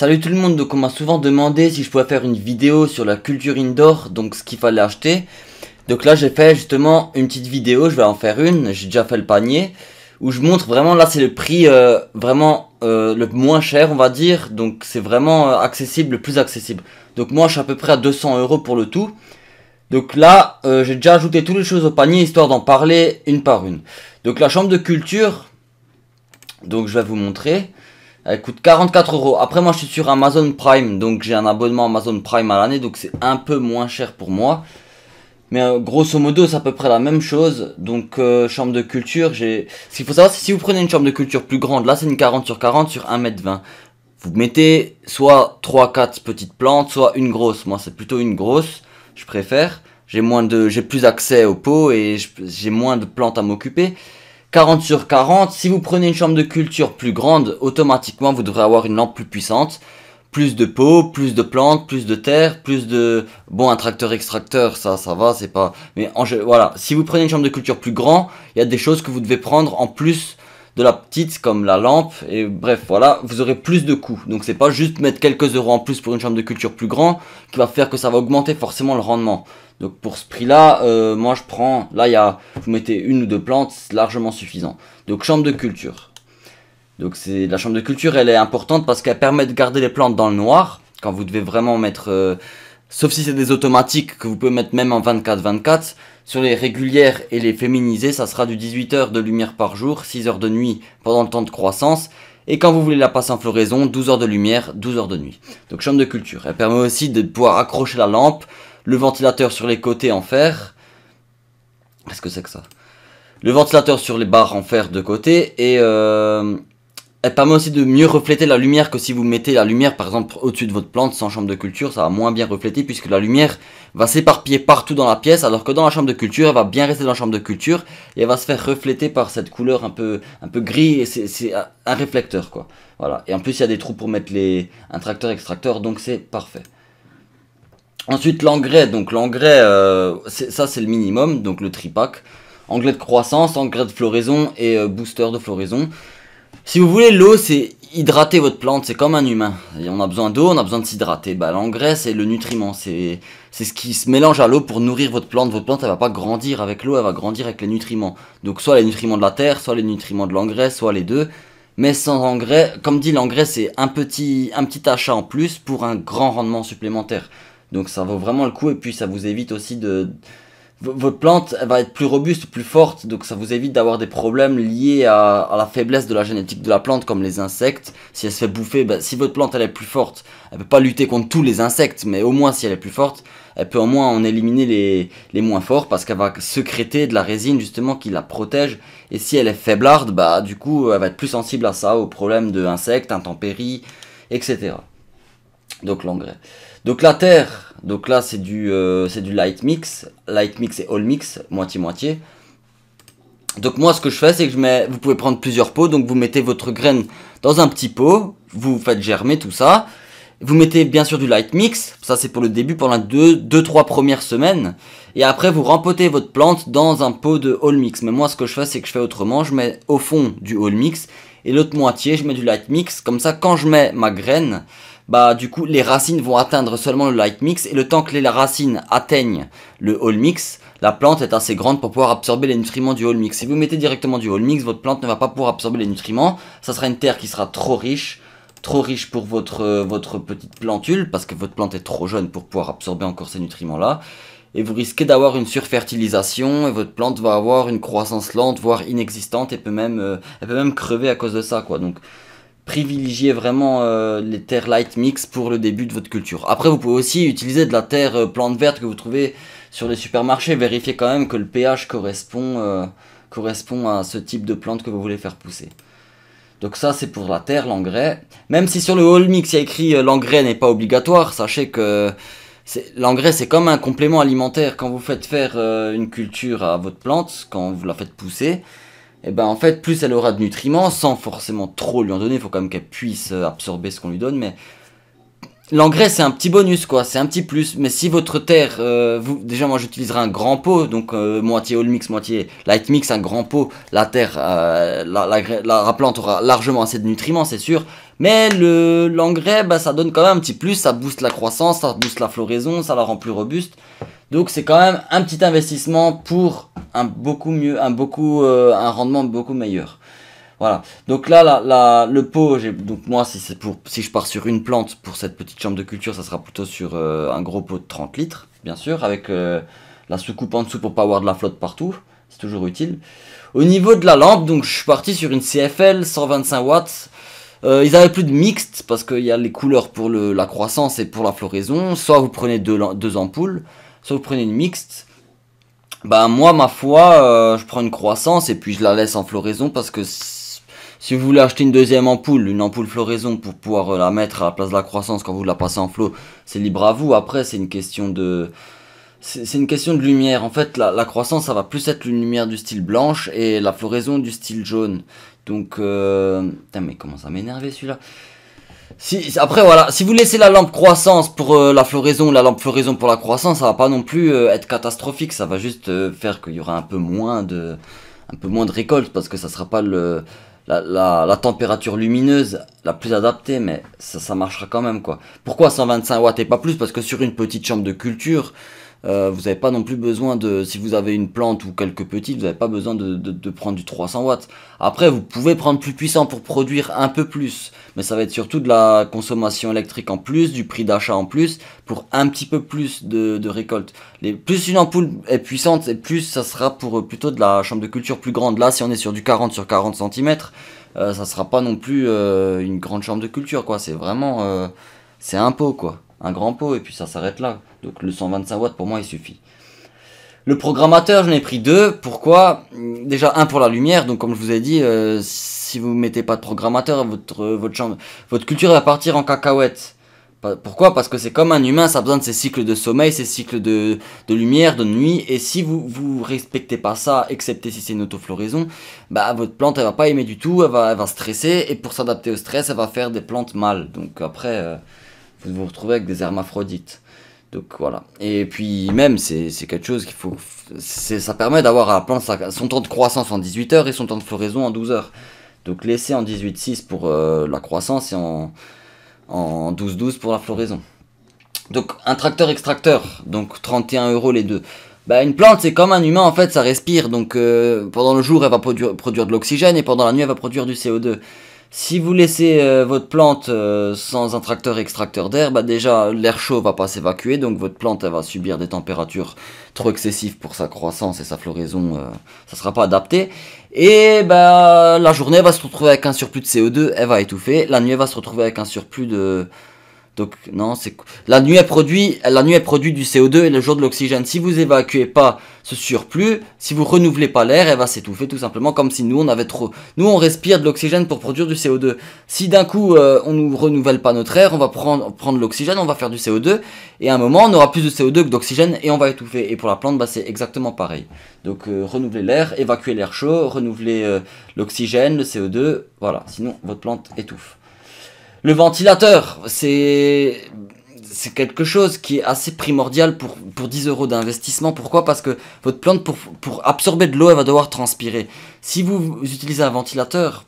Salut tout le monde, donc on m'a souvent demandé si je pouvais faire une vidéo sur la culture indoor, donc ce qu'il fallait acheter. Donc là j'ai fait justement une petite vidéo, je vais en faire une, j'ai déjà fait le panier, où je montre vraiment, là c'est le prix vraiment le moins cher on va dire, donc c'est vraiment accessible, le plus accessible. Donc moi je suis à peu près à 200 € pour le tout. Donc là j'ai déjà ajouté toutes les choses au panier histoire d'en parler une par une. Donc la chambre de culture, donc je vais vous montrer. Elle coûte 44 €. Après moi je suis sur Amazon Prime, donc j'ai un abonnement Amazon Prime à l'année, donc c'est un peu moins cher pour moi. Mais grosso modo c'est à peu près la même chose. Donc chambre de culture, ce qu'il faut savoir c'est si vous prenez une chambre de culture plus grande, là c'est une 40 sur 40 sur 1,20 m. Vous mettez soit 3-4 petites plantes, soit une grosse. Moi c'est plutôt une grosse, je préfère. J'ai plus accès aux pots et j'ai moins de plantes à m'occuper. 40 sur 40, si vous prenez une chambre de culture plus grande, automatiquement vous devrez avoir une lampe plus puissante. Plus de pots, plus de plantes, plus de terre, plus de... Bon, un tracteur extracteur, ça va, c'est pas... Mais voilà, si vous prenez une chambre de culture plus grande, il y a des choses que vous devez prendre en plus de la petite, comme la lampe, et bref, voilà, vous aurez plus de coûts. Donc c'est pas juste mettre quelques euros en plus pour une chambre de culture plus grande qui va faire que ça va augmenter forcément le rendement. Donc pour ce prix là, moi je prends, là vous mettez une ou deux plantes, c'est largement suffisant. Donc chambre de culture. Donc la chambre de culture, elle est importante parce qu'elle permet de garder les plantes dans le noir, quand vous devez vraiment mettre, sauf si c'est des automatiques que vous pouvez mettre même en 24-24, sur les régulières et les féminisées, ça sera du 18 heures de lumière par jour, 6 heures de nuit pendant le temps de croissance, et quand vous voulez la passer en floraison, 12 heures de lumière, 12 heures de nuit. Donc chambre de culture, elle permet aussi de pouvoir accrocher la lampe, le ventilateur sur les côtés en fer. Qu'est-ce que c'est que ça? Le ventilateur sur les barres en fer de côté. Et elle permet aussi de mieux refléter la lumière que si vous mettez la lumière par exemple au-dessus de votre plante sans chambre de culture. Ça va moins bien refléter puisque la lumière va s'éparpiller partout dans la pièce. Alors que dans la chambre de culture, elle va bien rester dans la chambre de culture. Et elle va se faire refléter par cette couleur un peu gris. Et c'est un réflecteur quoi. Voilà. Et en plus il y a des trous pour mettre un tracteur extracteur. Donc c'est parfait. Ensuite l'engrais, donc l'engrais, ça c'est le minimum, donc le tripack. Engrais de croissance, engrais de floraison et booster de floraison. Si vous voulez, l'eau c'est hydrater votre plante, c'est comme un humain. Et on a besoin d'eau, on a besoin de s'hydrater. Bah, l'engrais c'est le nutriment, c'est ce qui se mélange à l'eau pour nourrir votre plante. Votre plante elle va pas grandir avec l'eau, elle va grandir avec les nutriments. Donc soit les nutriments de la terre, soit les nutriments de l'engrais, soit les deux. Mais sans engrais, comme dit l'engrais c'est un petit achat en plus pour un grand rendement supplémentaire. Donc ça vaut vraiment le coup et puis ça vous évite aussi votre plante elle va être plus robuste, plus forte, donc ça vous évite d'avoir des problèmes liés à la faiblesse de la génétique de la plante comme les insectes. Si elle se fait bouffer, si votre plante elle est plus forte, elle peut pas lutter contre tous les insectes, mais au moins si elle est plus forte, elle peut au moins en éliminer les moins forts parce qu'elle va sécréter de la résine justement qui la protège. Et si elle est faiblarde, du coup elle va être plus sensible à ça, aux problèmes de insectes, intempéries, etc. Donc l'engrais. Donc la terre, donc là c'est du light mix et all mix, moitié-moitié. Donc moi ce que je fais c'est que vous pouvez prendre plusieurs pots, donc vous mettez votre graine dans un petit pot, vous faites germer tout ça. Vous mettez bien sûr du light mix, ça c'est pour le début, pendant 2-3 premières semaines. Et après vous rempotez votre plante dans un pot de all mix. Mais moi ce que je fais c'est que je fais autrement, je mets au fond du all mix et l'autre moitié je mets du light mix. Comme ça quand je mets ma graine, du coup les racines vont atteindre seulement le light mix et le temps que les racines atteignent le all mix, la plante est assez grande pour pouvoir absorber les nutriments du all mix. Si vous mettez directement du all mix, votre plante ne va pas pouvoir absorber les nutriments, ça sera une terre qui sera trop riche pour votre petite plantule parce que votre plante est trop jeune pour pouvoir absorber encore ces nutriments là. Et vous risquez d'avoir une surfertilisation et votre plante va avoir une croissance lente voire inexistante et elle peut même crever à cause de ça quoi. Donc privilégiez vraiment les terres light mix pour le début de votre culture. Après vous pouvez aussi utiliser de la terre plante verte que vous trouvez sur les supermarchés. Vérifiez quand même que le pH correspond à ce type de plante que vous voulez faire pousser. Donc ça c'est pour la terre, l'engrais. Même si sur le all mix il y a écrit l'engrais n'est pas obligatoire, sachez que l'engrais c'est comme un complément alimentaire. Quand vous faites faire une culture à votre plante, quand vous la faites pousser, et en fait plus elle aura de nutriments sans forcément trop lui en donner. Il faut quand même qu'elle puisse absorber ce qu'on lui donne, mais l'engrais c'est un petit bonus quoi, c'est un petit plus. Mais si votre terre, déjà moi j'utiliserai un grand pot, donc moitié all mix, moitié light mix, un grand pot. La terre, la plante aura largement assez de nutriments c'est sûr, Mais l'engrais, bah, ça donne quand même un petit plus, ça booste la croissance, ça booste la floraison, ça la rend plus robuste. Donc c'est quand même un petit investissement pour un un rendement beaucoup meilleur. Voilà. Donc là, le pot, donc moi, si je pars sur une plante pour cette petite chambre de culture, ça sera plutôt sur un gros pot de 30 litres, bien sûr, avec la soucoupe en dessous pour pas avoir de la flotte partout. C'est toujours utile. Au niveau de la lampe, donc je suis parti sur une CFL 125 watts. Ils avaient plus de mixte parce qu'il y a les couleurs pour la croissance et pour la floraison. Soit vous prenez deux ampoules, soit vous prenez une mixte. Bah moi, ma foi, je prends une croissance et puis je la laisse en floraison parce que si vous voulez acheter une ampoule floraison pour pouvoir la mettre à la place de la croissance quand vous la passez en flot, c'est libre à vous. Après, c'est une question de lumière. En fait, la croissance, ça va plus être une lumière du style blanche et la floraison du style jaune. Donc, putain, mais comment ça m'énerver celui-là. Après, voilà, si vous laissez la lampe croissance pour la floraison, la lampe floraison pour la croissance, ça va pas non plus être catastrophique. Ça va juste faire qu'il y aura un peu moins de récolte parce que ça sera pas la température lumineuse la plus adaptée, mais ça marchera quand même, quoi. Pourquoi 125 watts et pas plus? Parce que sur une petite chambre de culture, vous n'avez pas non plus besoin si vous avez une plante ou quelques petites, vous n'avez pas besoin de prendre du 300 watts. Après, vous pouvez prendre plus puissant pour produire un peu plus, mais ça va être surtout de la consommation électrique en plus, du prix d'achat en plus, pour un petit peu plus de récolte. Plus une ampoule est puissante, et plus ça sera pour plutôt de la chambre de culture plus grande. Là, si on est sur du 40 sur 40 cm, ça sera pas non plus une grande chambre de culture, quoi. C'est vraiment... c'est un pot, quoi. Un grand pot, et puis ça s'arrête là. Donc le 125 watts, pour moi, il suffit. Le programmateur, j'en ai pris deux. Pourquoi? Déjà, un pour la lumière. Donc, comme je vous ai dit, si vous mettez pas de programmateur, votre culture va partir en cacahuète. Pourquoi? Parce que c'est comme un humain, ça a besoin de ses cycles de sommeil, ses cycles de lumière, de nuit. Et si vous respectez pas ça, excepté si c'est une autofloraison, bah votre plante elle va pas aimer du tout, elle va stresser. Et pour s'adapter au stress, elle va faire des plantes mâles. Donc après, vous vous retrouvez avec des hermaphrodites. Donc voilà. Et puis même, c'est quelque chose qu'il faut... Ça permet d'avoir à la plante son temps de croissance en 18 heures et son temps de floraison en 12 heures. Donc laissez en 18-6 pour la croissance et en 12-12 pour la floraison. Donc un tracteur extracteur, donc 31 € les deux. Bah, une plante c'est comme un humain en fait, ça respire. Donc pendant le jour elle va produire de l'oxygène et pendant la nuit elle va produire du CO2. Si vous laissez votre plante sans un tracteur extracteur d'air, bah déjà l'air chaud va pas s'évacuer, donc votre plante elle va subir des températures trop excessives pour sa croissance et sa floraison, ça sera pas adapté. Et bah la journée elle va se retrouver avec un surplus de CO2, elle va étouffer. La nuit elle va se retrouver avec un surplus de... Donc non, la nuit elle produit du CO2 et le jour de l'oxygène. Si vous évacuez pas ce surplus, si vous renouvelez pas l'air, elle va s'étouffer tout simplement comme si nous on respire de l'oxygène pour produire du CO2. Si d'un coup on nous renouvelle pas notre air, on va prendre l'oxygène, on va faire du CO2 et à un moment on aura plus de CO2 que d'oxygène et on va étouffer. Et pour la plante, bah c'est exactement pareil. Donc renouveler l'air, évacuer l'air chaud, renouveler l'oxygène, le CO2, voilà, sinon votre plante étouffe. Le ventilateur, c'est quelque chose qui est assez primordial pour 10 € d'investissement. Pourquoi? Parce que votre plante, pour absorber de l'eau, elle va devoir transpirer. Si vous utilisez un ventilateur,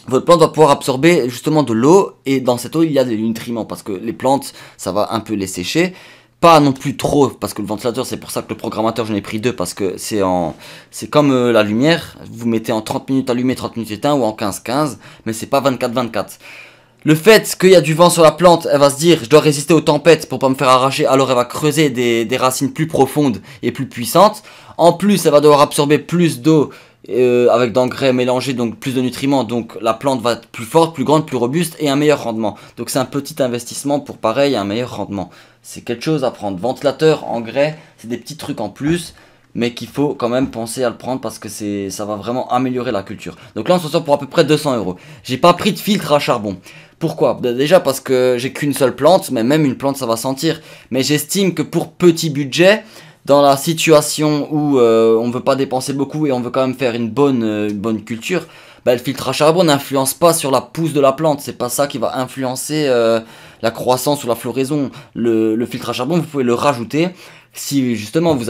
votre plante va pouvoir absorber justement de l'eau, et dans cette eau, il y a des nutriments, parce que les plantes, ça va un peu les sécher. Pas non plus trop, parce que le ventilateur, c'est pour ça que le programmateur, j'en ai pris deux, parce que c'est comme la lumière. Vous mettez en 30 minutes allumé, 30 minutes éteint, ou en 15-15, mais c'est pas 24-24. Le fait qu'il y a du vent sur la plante, elle va se dire je dois résister aux tempêtes pour pas me faire arracher, alors elle va creuser des racines plus profondes et plus puissantes. En plus, elle va devoir absorber plus d'eau avec d'engrais mélangés, donc plus de nutriments, donc la plante va être plus forte, plus grande, plus robuste et un meilleur rendement. Donc c'est un petit investissement pour pareil un meilleur rendement. C'est quelque chose à prendre. Ventilateur, engrais, c'est des petits trucs en plus, mais qu'il faut quand même penser à le prendre parce que ça va vraiment améliorer la culture. Donc là on se sort pour à peu près 200 €. J'ai pas pris de filtre à charbon. Pourquoi? Déjà parce que j'ai qu'une seule plante, mais même une plante ça va sentir. Mais j'estime que pour petit budget, dans la situation où on ne veut pas dépenser beaucoup et on veut quand même faire une bonne culture, bah, le filtre à charbon n'influence pas sur la pousse de la plante. C'est pas ça qui va influencer la croissance ou la floraison. Le filtre à charbon, vous pouvez le rajouter si justement vous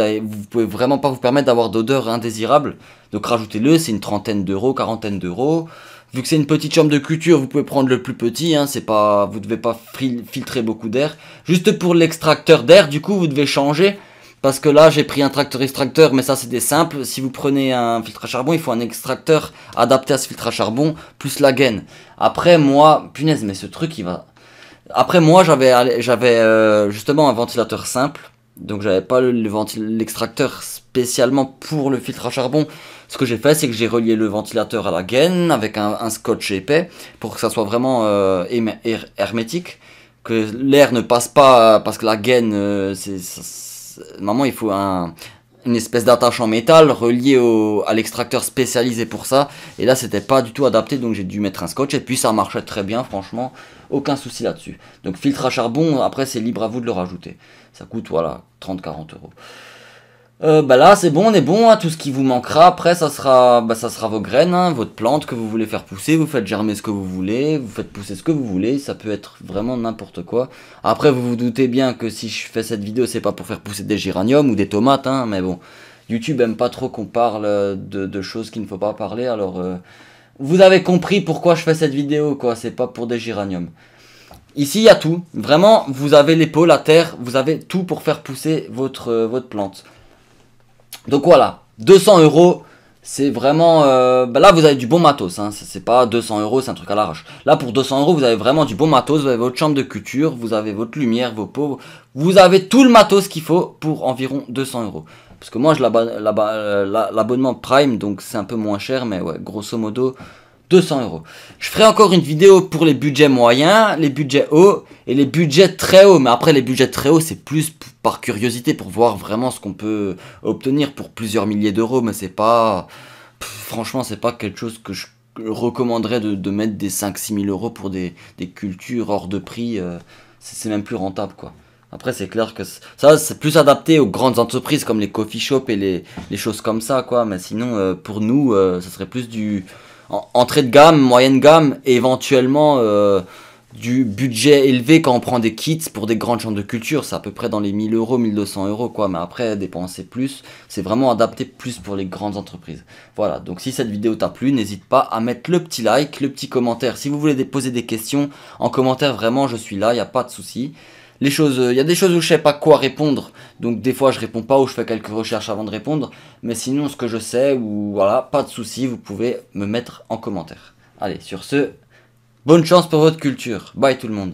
pouvez vraiment pas vous permettre d'avoir d'odeur indésirable. Donc rajoutez-le, c'est une trentaine d'euros, quarantaine d'euros. Vu que c'est une petite chambre de culture, vous pouvez prendre le plus petit, hein, c'est pas, vous devez pas filtrer beaucoup d'air. Juste pour l'extracteur d'air, du coup, vous devez changer. Parce que là, j'ai pris un tracteur extracteur, mais ça, c'est des simples. Si vous prenez un filtre à charbon, il faut un extracteur adapté à ce filtre à charbon, plus la gaine. Après, moi, punaise, mais ce truc, il va... Après, moi, j'avais justement un ventilateur simple. Donc, j'avais pas l'extracteur spécialement pour le filtre à charbon. Ce que j'ai fait, c'est que j'ai relié le ventilateur à la gaine avec un scotch épais pour que ça soit vraiment hermétique. Que l'air ne passe pas parce que la gaine, normalement, il faut une espèce d'attache en métal relié à l'extracteur spécialisé pour ça. Et là, c'était pas du tout adapté, donc j'ai dû mettre un scotch. Et puis, ça marchait très bien, franchement. Aucun souci là-dessus. Donc, filtre à charbon, après, c'est libre à vous de le rajouter. Ça coûte, voilà, 30-40 euros. Bah là c'est bon, on est bon, hein, tout ce qui vous manquera après ça sera vos graines, hein, votre plante que vous voulez faire pousser, vous faites germer ce que vous voulez, vous faites pousser ce que vous voulez, ça peut être vraiment n'importe quoi. Après vous vous doutez bien que si je fais cette vidéo c'est pas pour faire pousser des géraniums ou des tomates, hein, mais bon, YouTube aime pas trop qu'on parle de choses qu'il ne faut pas parler, alors vous avez compris pourquoi je fais cette vidéo quoi, c'est pas pour des géraniums. Ici il y a tout, vraiment vous avez l'épaule, la terre, vous avez tout pour faire pousser votre plante. Donc voilà, 200 euros, c'est vraiment... là, vous avez du bon matos, hein, c'est pas 200 euros, c'est un truc à l'arrache. Là, pour 200 euros, vous avez vraiment du bon matos, vous avez votre chambre de culture, vous avez votre lumière, vos pots, vous avez tout le matos qu'il faut pour environ 200 euros. Parce que moi, je l'abonnement Prime, donc c'est un peu moins cher, mais ouais, grosso modo... 200 euros. Je ferai encore une vidéo pour les budgets moyens, les budgets hauts et les budgets très hauts. Mais après, les budgets très hauts, c'est plus par curiosité pour voir vraiment ce qu'on peut obtenir pour plusieurs milliers d'euros. Mais c'est pas... franchement, c'est pas quelque chose que je recommanderais de mettre des 5-6 000 euros pour des cultures hors de prix. C'est même plus rentable, quoi. Après, c'est clair que ça, c'est plus adapté aux grandes entreprises comme les coffee shops et les choses comme ça, quoi. Mais sinon, pour nous, ça serait plus du... entrée de gamme, moyenne gamme, et éventuellement du budget élevé quand on prend des kits pour des grandes chambres de culture, c'est à peu près dans les 1000 euros, 1200 euros quoi, mais après dépenser plus, c'est vraiment adapté plus pour les grandes entreprises. Voilà, donc si cette vidéo t'a plu, n'hésite pas à mettre le petit like, le petit commentaire, si vous voulez poser des questions, en commentaire vraiment je suis là, il n'y a pas de souci. Il y a des choses où je sais pas quoi répondre, donc des fois je réponds pas ou je fais quelques recherches avant de répondre, mais sinon ce que je sais, ou voilà, pas de souci, vous pouvez me mettre en commentaire. Allez, sur ce, bonne chance pour votre culture, bye tout le monde.